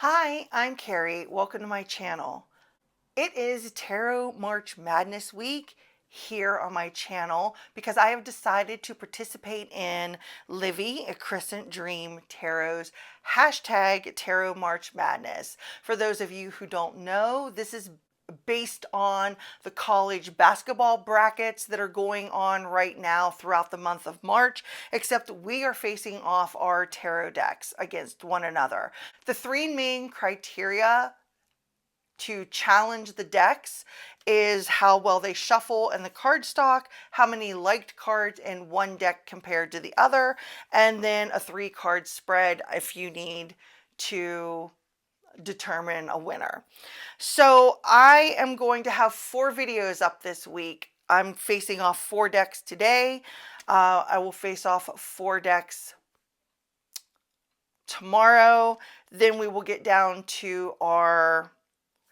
Hi, I'm Carrie. Welcome to my channel. It is Tarot March Madness week here on my channel because I have decided to participate in Livy a Crescent Dream Tarot's hashtag Tarot March Madness. For those of you who don't know, this is based on the college basketball brackets that are going on right now throughout the month of March, except we are facing off our tarot decks against one another. The three main criteria to challenge the decks is how well they shuffle in the card stock, how many liked cards in one deck compared to the other, and then a 3-card spread if you need to determine a winner. So I am going to have 4 videos up this week. I'm facing off 4 decks today. I will face off 4 decks tomorrow. Then we will get down to our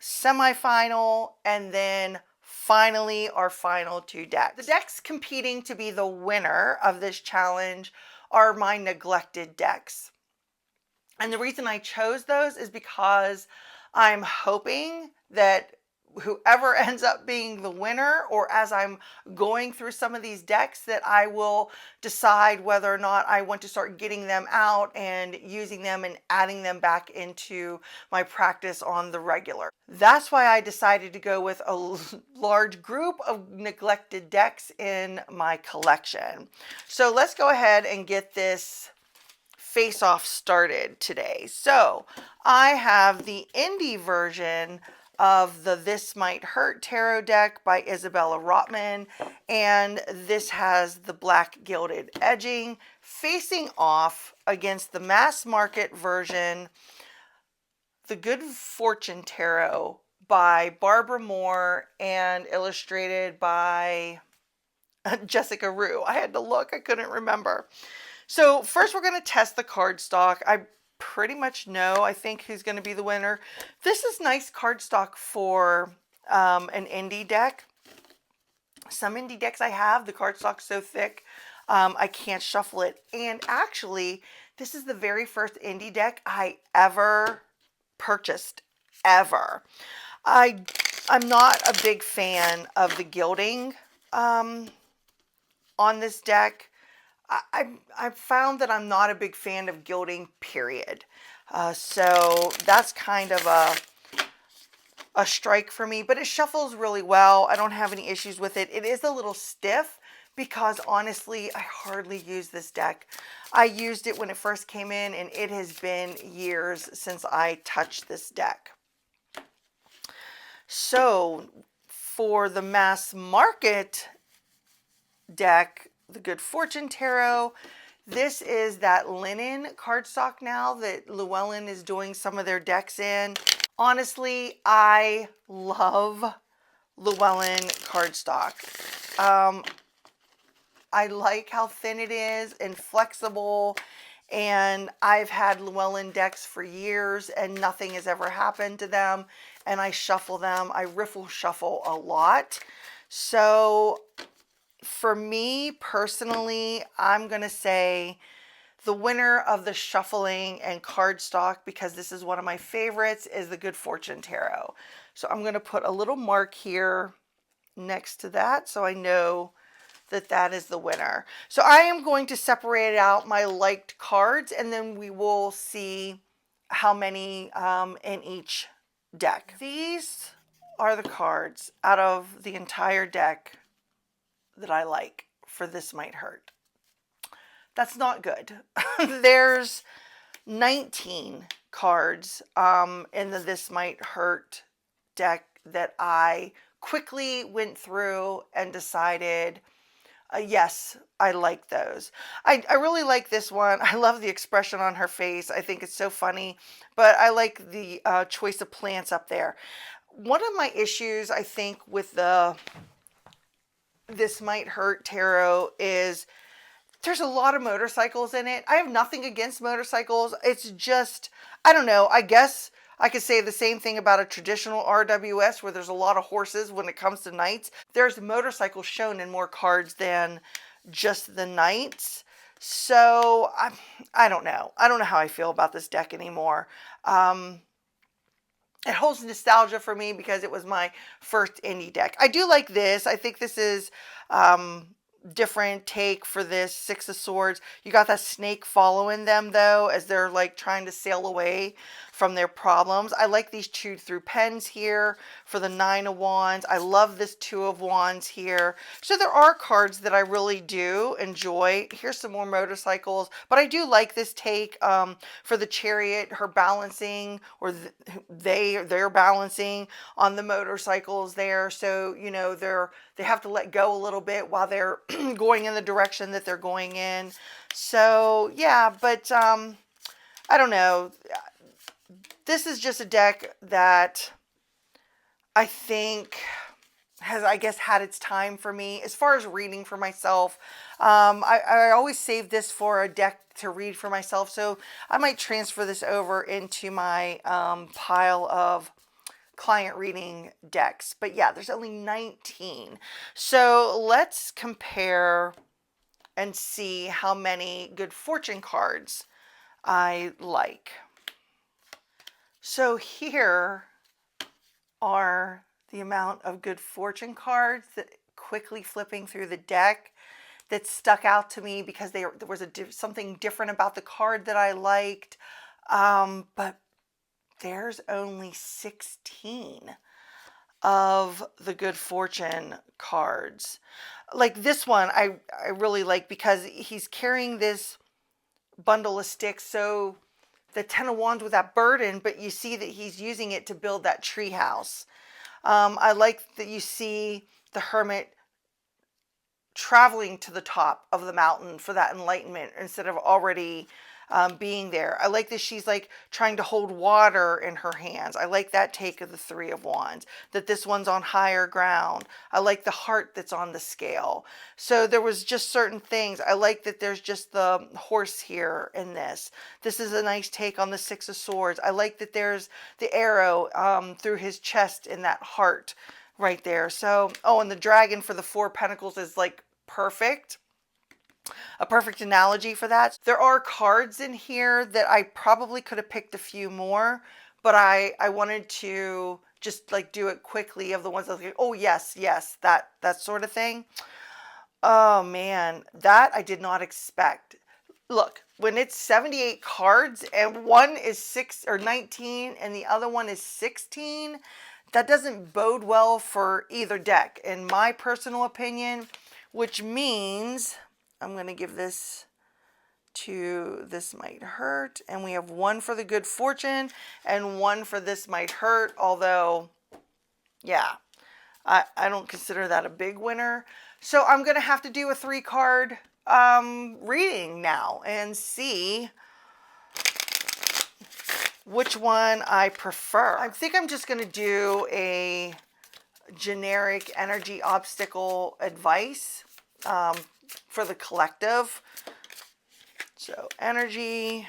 semifinal and then finally our final 2 decks. The decks competing to be the winner of this challenge are my neglected decks. And the reason I chose those is because I'm hoping that whoever ends up being the winner, or as I'm going through some of these decks, that I will decide whether or not I want to start getting them out and using them and adding them back into my practice on the regular. That's why I decided to go with a large group of neglected decks in my collection. So let's go ahead and get this face-off started today. So I have the indie version of the This Might Hurt tarot deck by Isabella Rotman, and this has the black gilded edging facing off against the mass market version, the Good Fortune Tarot by Barbara Moore and illustrated by Jessica Rue. I had to look, I couldn't remember. So first we're going to test the cardstock. I pretty much know, I think, who's going to be the winner. This is nice cardstock for an indie deck. Some indie decks I have, the cardstock's so thick, I can't shuffle it. And actually, this is the very first indie deck I ever purchased, ever. I'm not a big fan of the gilding on this deck. I've found that I'm not a big fan of gilding, period. So that's kind of a strike for me, but it shuffles really well. I don't have any issues with it. It is a little stiff because honestly, I hardly use this deck. I used it when it first came in, and it has been years since I touched this deck. So for the mass market deck, the Good Fortune Tarot, this is that linen cardstock now that Llewellyn is doing some of their decks in. Honestly, I love Llewellyn cardstock. I like how thin it is and flexible, and I've had Llewellyn decks for years and nothing has ever happened to them, and I shuffle them. I riffle shuffle a lot. So for me personally, I'm going to say the winner of the shuffling and cardstock, because this is one of my favorites, is the Good Fortune Tarot. So I'm going to put a little mark here next to that so I know that that is the winner. So I am going to separate out my liked cards, and then we will see how many in each deck. These are the cards out of the entire deck that I like for This Might Hurt. That's not good. There's 19 cards in the This Might Hurt deck that I quickly went through and decided, yes, I like those. I really like this one. I love the expression on her face. I think it's so funny, but I like the choice of plants up there. One of my issues, I think, with the This Might Hurt tarot is there's a lot of motorcycles in it. I have nothing against motorcycles. It's just, I don't know. I guess I could say the same thing about a traditional RWS where there's a lot of horses when it comes to knights. There's motorcycles shown in more cards than just the knights. So I don't know. I don't know how I feel about this deck anymore. it holds nostalgia for me because it was my first indie deck. I do like this. I think this is different take for this Six of Swords. You got that snake following them though as they're like trying to sail away from their problems. I like these chewed through pens here for the Nine of Wands. I love this Two of Wands here. So there are cards that I really do enjoy. Here's some more motorcycles, but I do like this take for the Chariot, her balancing, or they're balancing on the motorcycles there. So, you know, they have to let go a little bit while they're going in the direction that they're going in. So yeah, but I don't know. This is just a deck that I think has, I guess, had its time for me. As far as reading for myself, I always save this for a deck to read for myself. So I might transfer this over into my pile of client reading decks. But yeah, there's only 19. So let's compare and see how many good fortune cards I like. So here are the amount of good fortune cards that quickly flipping through the deck that stuck out to me because there was something different about the card that I liked. But there's only 16 of the good fortune cards. Like this one, I really like because he's carrying this bundle of sticks. So the Ten of Wands with that burden, but you see that he's using it to build that tree house. I like that you see the Hermit traveling to the top of the mountain for that enlightenment instead of already being there. I like that she's like trying to hold water in her hands. I like that take of the Three of Wands, that this one's on higher ground. I like the heart that's on the scale. So there was just certain things. I like that there's just the horse here in this. This is a nice take on the Six of Swords. I like that there's the arrow through his chest in that heart right there. So, oh, and the dragon for the Four of Pentacles is like perfect. A perfect analogy for that. There are cards in here that I probably could have picked a few more, but I wanted to just like do it quickly of the ones that I was like, oh yes, yes, that sort of thing. Oh man, that I did not expect. Look, when it's 78 cards and one is 6 or 19 and the other one is 16, that doesn't bode well for either deck, in my personal opinion, which means I'm going to give this to This Might Hurt. And we have one for the Good Fortune and one for This Might Hurt. Although, yeah, I don't consider that a big winner. So I'm going to have to do a 3-card reading now and see which one I prefer. I think I'm just going to do a generic energy obstacle advice for the collective. So energy,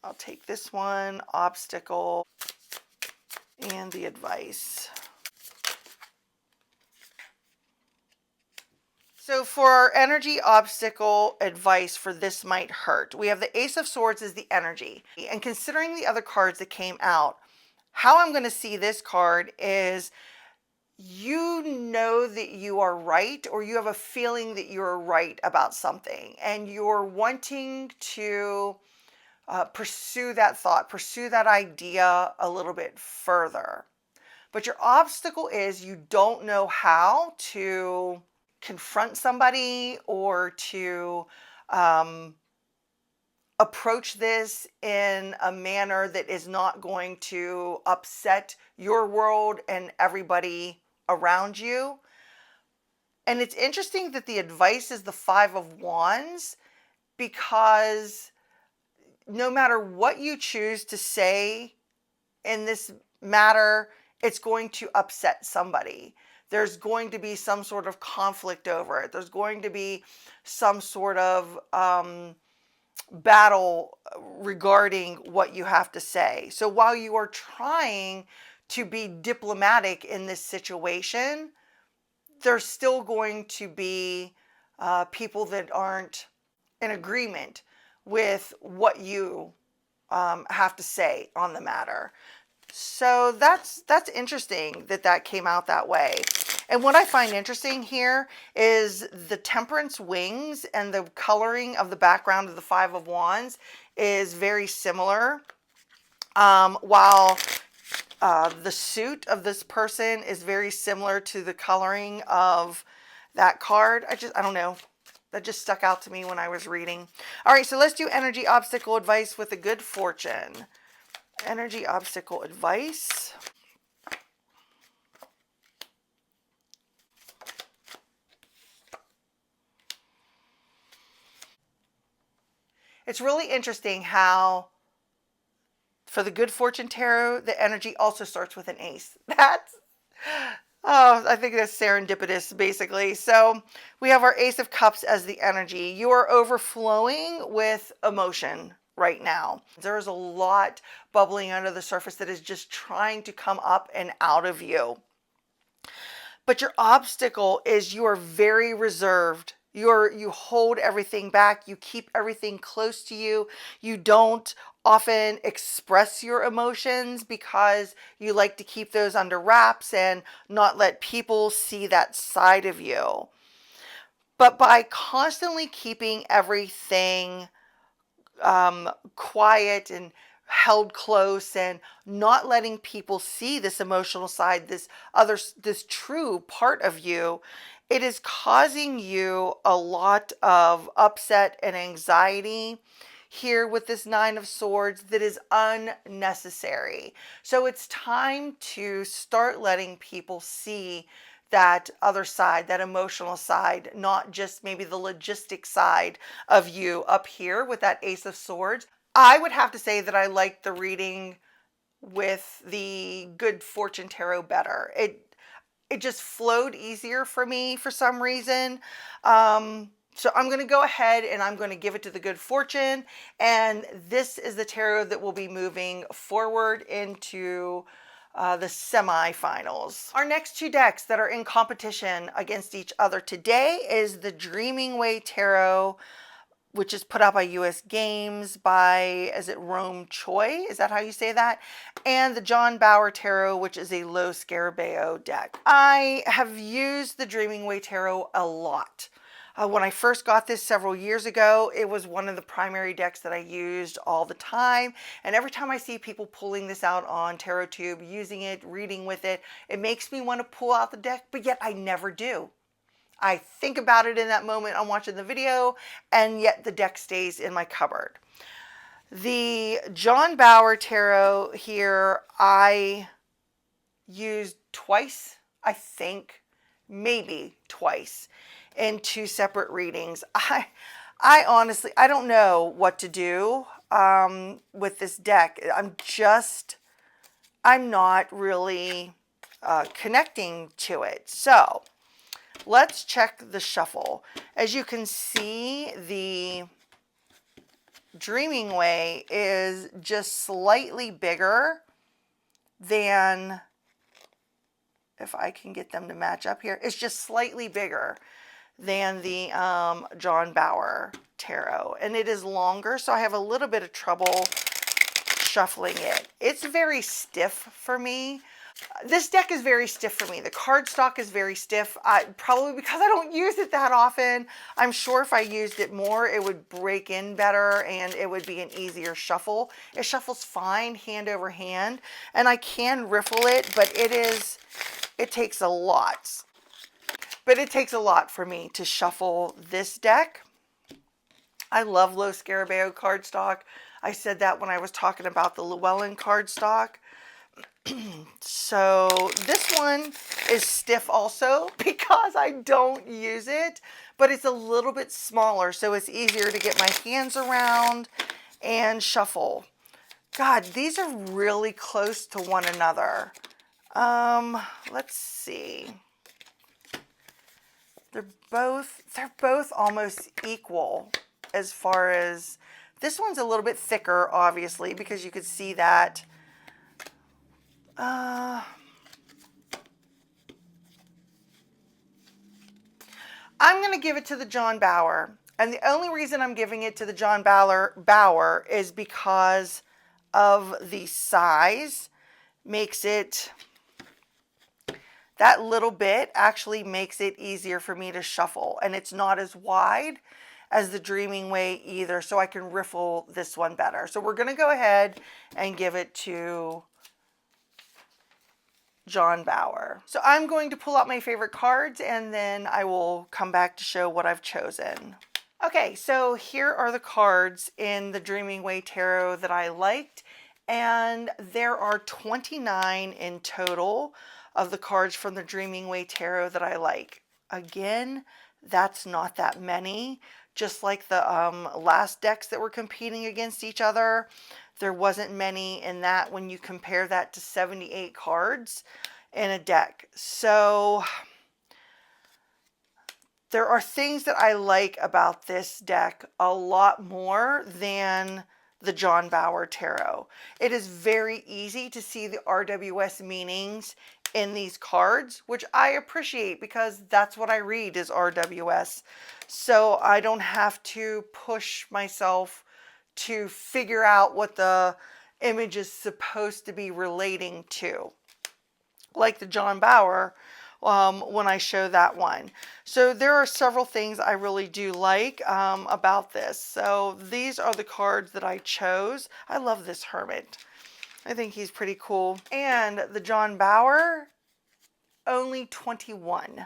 I'll take this one, obstacle, and the advice. So for our energy obstacle advice for This Might Hurt, we have the Ace of Swords as the energy. And considering the other cards that came out, how I'm going to see this card is, you know that you are right, or you have a feeling that you're right about something, and you're wanting to pursue that thought, pursue that idea a little bit further. But your obstacle is you don't know how to confront somebody or to approach this in a manner that is not going to upset your world and everybody around you. And it's interesting that the advice is the Five of Wands, because no matter what you choose to say in this matter, it's going to upset somebody. There's going to be some sort of conflict over it. There's going to be some sort of battle regarding what you have to say. So while you are trying to be diplomatic in this situation, there's still going to be people that aren't in agreement with what you have to say on the matter. So that's interesting that that came out that way. And what I find interesting here is the Temperance wings and the coloring of the background of the Five of Wands is very similar. While the suit of this person is very similar to the coloring of that card. I don't know. That just stuck out to me when I was reading. All right, so let's do energy obstacle advice with a good fortune. Energy obstacle advice. It's really interesting how for the good fortune tarot, the energy also starts with an ace. That's, oh, I think that's serendipitous, basically. So we have our Ace of Cups as the energy. You are overflowing with emotion right now. There is a lot bubbling under the surface that is just trying to come up and out of you. But your obstacle is you are very reserved. You hold everything back. You keep everything close to you. You don't often express your emotions because you like to keep those under wraps and not let people see that side of you. But by constantly keeping everything quiet and held close and not letting people see this emotional side, this true part of you, it is causing you a lot of upset and anxiety here with this Nine of Swords that is unnecessary. So it's time to start letting people see that other side, that emotional side, not just maybe the logistic side of you up here with that Ace of Swords. I would have to say that I like the reading with the Good Fortune Tarot better. It just flowed easier for me for some reason. So I'm going to go ahead and I'm going to give it to the Good Fortune. And this is the tarot that will be moving forward into the semifinals. Our next two decks that are in competition against each other today is the Dreaming Way Tarot, which is put out by US Games by, is it Rome Choi? Is that how you say that? And the John Bauer Tarot, which is a Low Scarabeo deck. I have used the Dreaming Way Tarot a lot. When I first got this several years ago, it was one of the primary decks that I used all the time. And every time I see people pulling this out on TarotTube, using it, reading with it, it makes me want to pull out the deck, but yet I never do. I think about it in that moment I'm watching the video, and yet the deck stays in my cupboard. The John Bauer Tarot here, I used twice, I think, maybe twice, in two separate readings. I honestly, I don't know what to do with this deck. I'm not really connecting to it. So let's check the shuffle. As you can see, the Dreaming Way is just slightly bigger than, if I can get them to match up here, it's just slightly bigger than the John Bauer Tarot. And it is longer, so I have a little bit of trouble shuffling it. It's very stiff for me. This deck is very stiff for me. The cardstock is very stiff, probably because I don't use it that often. I'm sure if I used it more, it would break in better and it would be an easier shuffle. It shuffles fine, hand over hand, and I can riffle it, but it takes a lot. But it takes a lot for me to shuffle this deck. I love Low Scarabeo cardstock. I said that when I was talking about the Llewellyn cardstock. So this one is stiff also because I don't use it, but it's a little bit smaller, so it's easier to get my hands around and shuffle. God, these are really close to one another. Let's see. They're both almost equal as far as, this one's a little bit thicker, obviously, because you could see that. I'm going to give it to the John Bauer. And the only reason I'm giving it to the John Bauer is because of the size makes it, that little bit actually makes it easier for me to shuffle, and it's not as wide as the Dreaming Way either, so I can riffle this one better. So we're going to go ahead and give it to John Bauer. So I'm going to pull out my favorite cards, and then I will come back to show what I've chosen. Okay, so here are the cards in the Dreaming Way Tarot that I liked, and there are 29 in total of the cards from the Dreaming Way Tarot that I like. Again, that's not that many. Just like the last decks that were competing against each other, there wasn't many in that when you compare that to 78 cards in a deck. So there are things that I like about this deck a lot more than the John Bauer Tarot. It is very easy to see the RWS meanings in these cards, which I appreciate because that's what I read is RWS. So I don't have to push myself to figure out what the image is supposed to be relating to, like the John Bauer when I show that one. So there are several things I really do like about this. So these are the cards that I chose. I love this Hermit. I think he's pretty cool. And the John Bauer, only 21.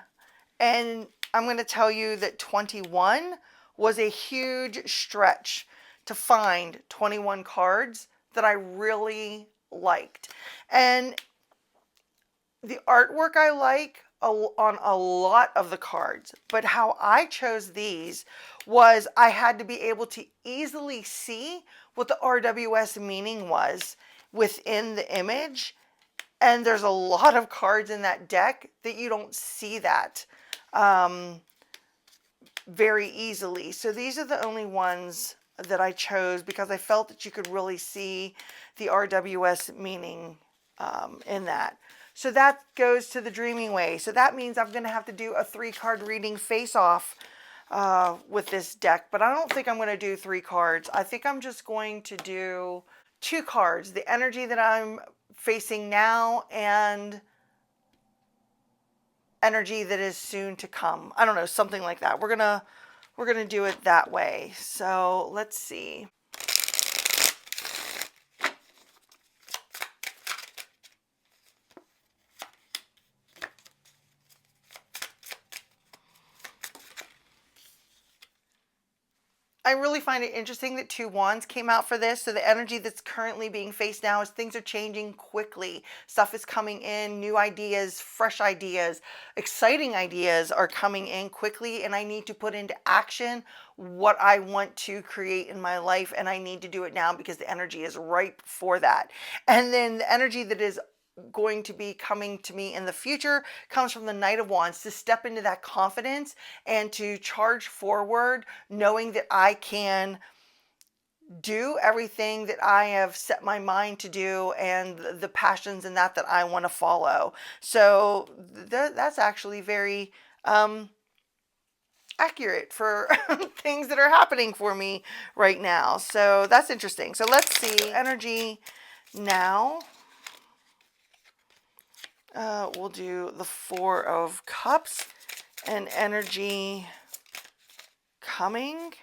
And I'm going to tell you that 21 was a huge stretch to find 21 cards that I really liked. And the artwork I like on a lot of the cards, but how I chose these was I had to be able to easily see what the RWS meaning was within the image, and there's a lot of cards in that deck that you don't see that very easily. So these are the only ones that I chose because I felt that you could really see the RWS meaning in that. So that goes to the Dreaming Way. So that means I'm going to have to do a 3-card reading face-off with this deck. But I don't think I'm going to do 3 cards. I think I'm just going to do 2 cards. The energy that I'm facing now and energy that is soon to come. I don't know, something like that. We're gonna do it that way. So let's see. I really find it interesting that 2 wands came out for this. So the energy that's currently being faced now is things are changing quickly. Stuff is coming in, new ideas, fresh ideas, exciting ideas are coming in quickly, and I need to put into action what I want to create in my life, and I need to do it now because the energy is ripe for that. And then the energy that is going to be coming to me in the future comes from the Knight of Wands, to step into that confidence and to charge forward knowing that I can do everything that I have set my mind to do and the passions and that I want to follow. So that's actually very accurate for things that are happening for me right now. So that's interesting. So let's see energy now. We'll do the 4 of Cups and energy coming.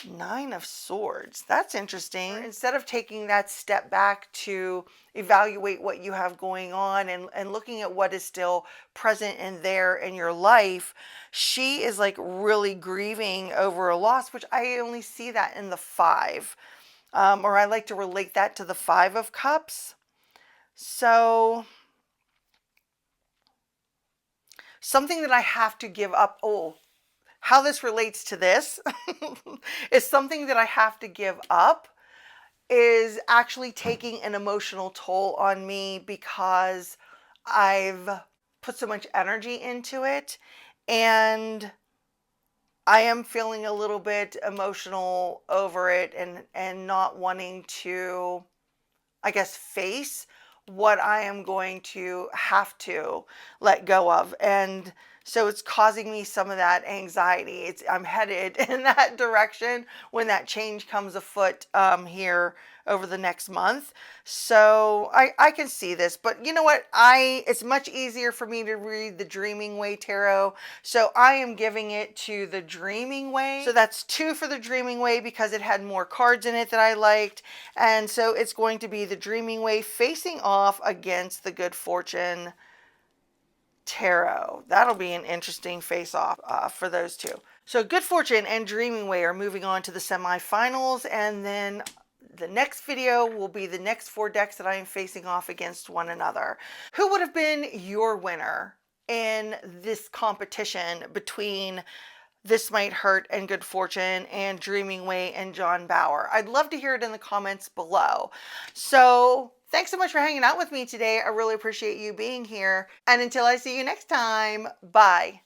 9 of Swords. That's interesting. Instead of taking that step back to evaluate what you have going on and looking at what is still present and there in your life, she is like really grieving over a loss, which I only see that in the 5. Or I like to relate that to the 5 of Cups. So something that I have to give up. Oh, how this relates to this is something that I have to give up is actually taking an emotional toll on me because I've put so much energy into it, and I am feeling a little bit emotional over it and not wanting to, I guess, face what I am going to have to let go of. And So it's causing me some of that anxiety. I'm headed in that direction when that change comes afoot here over the next month. So I can see this, but you know what? It's much easier for me to read the Dreaming Way Tarot. So I am giving it to the Dreaming Way. So that's 2 for the Dreaming Way because it had more cards in it that I liked. And so it's going to be the Dreaming Way facing off against the Good Fortune Tarot. That'll be an interesting face-off for those two. So Good Fortune and Dreaming Way are moving on to the semifinals, and then the next video will be the next 4 decks that I am facing off against one another. Who would have been your winner in this competition between This Might Hurt and Good Fortune and Dreaming Way and John Bauer? I'd love to hear it in the comments below. So thanks so much for hanging out with me today. I really appreciate you being here. And until I see you next time, bye.